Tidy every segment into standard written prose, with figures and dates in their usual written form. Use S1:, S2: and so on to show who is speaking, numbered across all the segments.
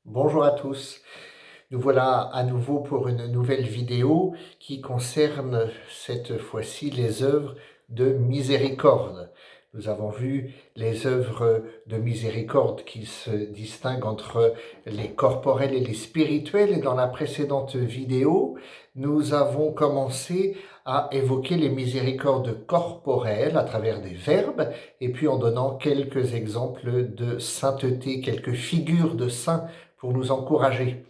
S1: Bonjour à tous, nous voilà à nouveau pour une nouvelle vidéo qui concerne cette fois-ci les œuvres de miséricorde. Nous avons vu les œuvres de miséricorde qui se distinguent entre les corporels et les spirituels, et dans la précédente vidéo, nous avons commencé à évoquer les miséricordes corporelles à travers des verbes, et puis en donnant quelques exemples de sainteté, quelques figures de saints pour nous encourager.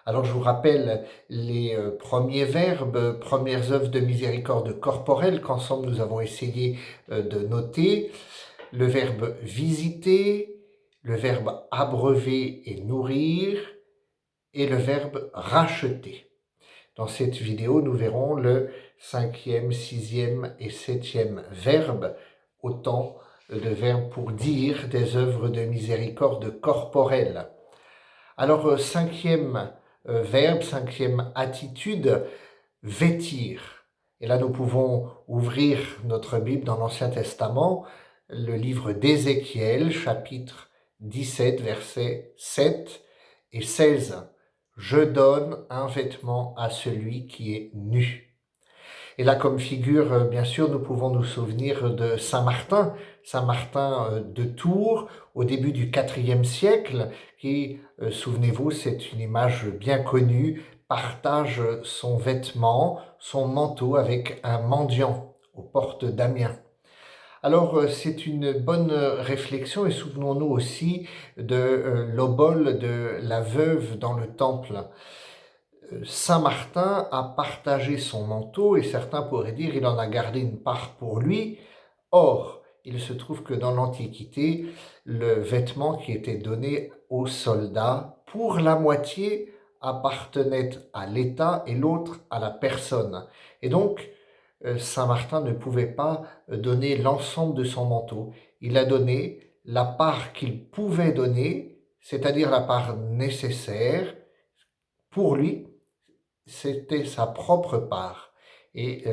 S1: Alors je vous rappelle les premiers verbes, premières œuvres de miséricorde corporelle qu'ensemble nous avons essayé de noter. Le verbe visiter, le verbe abreuver et nourrir, et le verbe racheter. Dans cette vidéo, nous verrons le 5e, 6e et 7e verbe, autant de verbes pour dire des œuvres de miséricorde corporelle. Alors, cinquième verbe, cinquième attitude, vêtir. Et là, nous pouvons ouvrir notre Bible dans l'Ancien Testament, le livre d'Ézéchiel, chapitre 17, versets 7 et 16. « Je donne un vêtement à celui qui est nu. » Et là, comme figure, bien sûr, nous pouvons nous souvenir de Saint Martin de Tours, au début du IVe siècle, qui, souvenez-vous, c'est une image bien connue, partage son vêtement, son manteau avec un mendiant aux portes d'Amiens. Alors, c'est une bonne réflexion, et souvenons-nous aussi de l'obole de la veuve dans le temple. Saint Martin a partagé son manteau, et certains pourraient dire il en a gardé une part pour lui. Or, il se trouve que dans l'Antiquité, le vêtement qui était donné aux soldats, pour la moitié, appartenait à l'État et l'autre à la personne. Et donc, Saint Martin ne pouvait pas donner l'ensemble de son manteau. Il a donné la part qu'il pouvait donner, c'est-à-dire la part nécessaire pour lui. C'était sa propre part. Et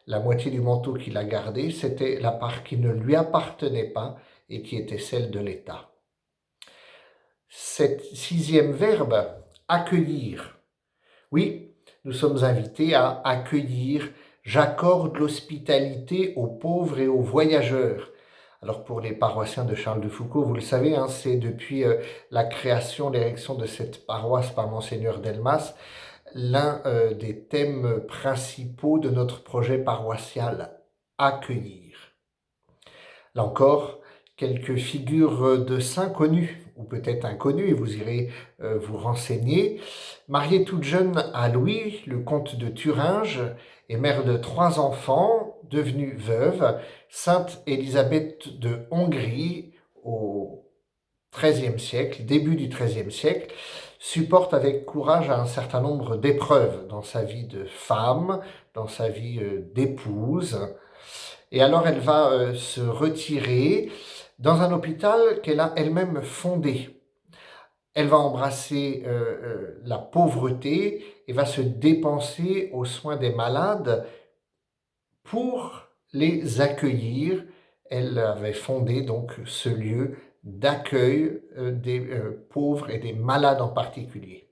S1: la moitié du manteau qu'il a gardé, c'était la part qui ne lui appartenait pas et qui était celle de l'État. Sixième verbe, accueillir. Oui, nous sommes invités à accueillir. J'accorde l'hospitalité aux pauvres et aux voyageurs. Alors pour les paroissiens de Charles de Foucauld, vous le savez, c'est depuis la création, l'érection de cette paroisse par Monseigneur Delmas, l'un des thèmes principaux de notre projet paroissial, accueillir. Là encore, quelques figures de saints connus, ou peut-être inconnus, et vous irez vous renseigner. Mariée toute jeune à Louis, le comte de Thuringe, et mère de 3 enfants, devenue veuve, sainte Élisabeth de Hongrie, au XIIIe siècle, début du XIIIe siècle, supporte avec courage un certain nombre d'épreuves dans sa vie de femme, dans sa vie d'épouse. Et alors elle va se retirer dans un hôpital qu'elle a elle-même fondé. Elle va embrasser la pauvreté et va se dépenser aux soins des malades pour les accueillir. Elle avait fondé donc ce lieu d'accueil des pauvres et des malades en particulier.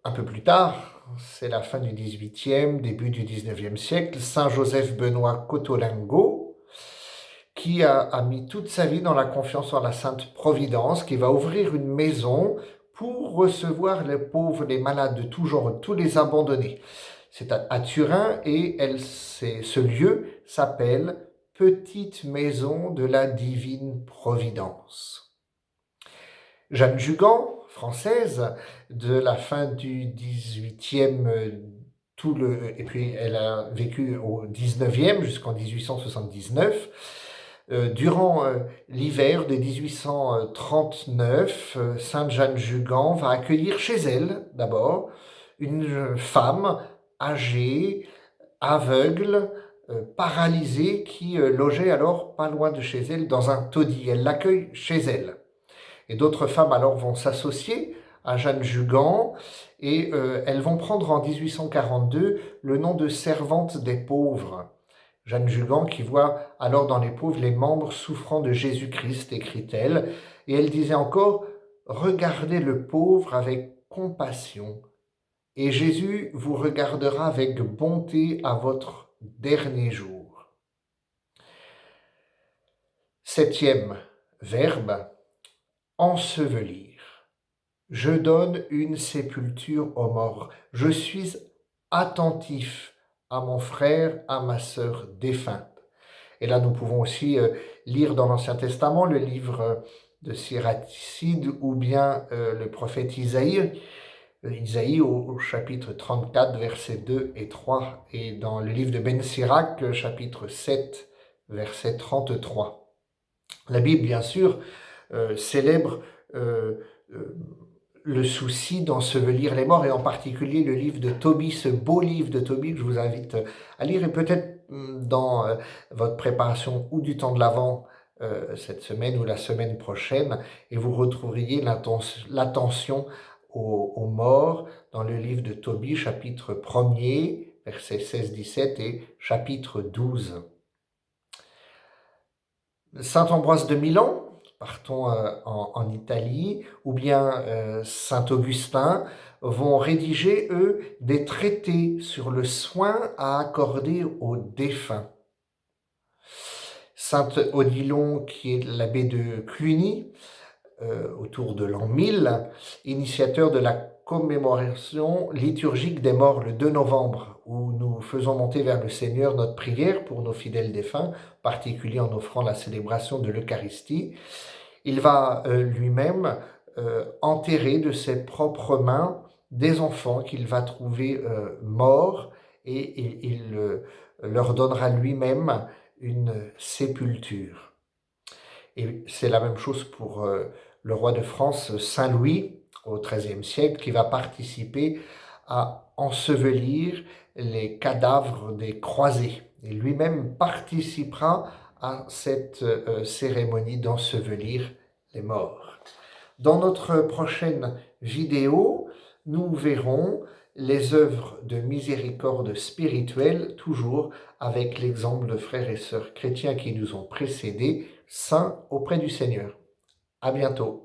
S1: Un peu plus tard, c'est la fin du XVIIIe, début du XIXe siècle, Saint Joseph Benoît Cotolingo, qui a mis toute sa vie dans la confiance en la Sainte Providence, qui va ouvrir une maison pour recevoir les pauvres, les malades de tout genre, tous les abandonnés. C'est à Turin, et ce lieu s'appelle Petite Maison de la Divine Providence. Jeanne Jugan, française, de la fin du XVIIIe, et puis elle a vécu au XIXe jusqu'en 1879. Durant l'hiver de 1839, Sainte Jeanne Jugan va accueillir chez elle, d'abord, une femme âgée, aveugle, paralysée, qui logeait alors pas loin de chez elle dans un taudis. Elle l'accueille chez elle. Et d'autres femmes alors vont s'associer à Jeanne Jugan, et elles vont prendre en 1842 le nom de servante des pauvres. Jeanne Jugan qui voit alors dans les pauvres les membres souffrant de Jésus-Christ, écrit-elle, et elle disait encore regardez le pauvre avec compassion, et Jésus vous regardera avec bonté à votre dernier jour. 7e verbe, ensevelir. Je donne une sépulture aux morts. Je suis attentif à mon frère, à ma sœur défunte. Et là, nous pouvons aussi lire dans l'Ancien Testament le livre de Siracide ou bien le prophète Isaïe. Isaïe au chapitre 34, versets 2 et 3, et dans le livre de Ben Sirac, chapitre 7, verset 33. La Bible, bien sûr, célèbre le souci d'ensevelir les morts, et en particulier le livre de Tobie, ce beau livre de Tobie que je vous invite à lire, et peut-être dans votre préparation ou du temps de l'Avent cette semaine ou la semaine prochaine, et vous retrouveriez l'attention aux morts dans le livre de Tobie, chapitre 1er, versets 16-17 et chapitre 12. Saint Ambroise de Milan, partons en Italie, ou bien Saint Augustin, vont rédiger, eux, des traités sur le soin à accorder aux défunts. Saint Odilon, qui est l'abbé de Cluny, autour de l'an 1000, initiateur de la commémoration liturgique des morts le 2 novembre, où nous faisons monter vers le Seigneur notre prière pour nos fidèles défunts, en particulier en offrant la célébration de l'Eucharistie. Il va lui-même enterrer de ses propres mains des enfants qu'il va trouver morts, et il leur donnera lui-même une sépulture. Et c'est la même chose pour le roi de France, Saint Louis, au XIIIe siècle, qui va participer à ensevelir les cadavres des croisés. Et lui-même participera à cette cérémonie d'ensevelir les morts. Dans notre prochaine vidéo, nous verrons les œuvres de miséricorde spirituelle, toujours avec l'exemple de frères et sœurs chrétiens qui nous ont précédés, saints auprès du Seigneur. À bientôt.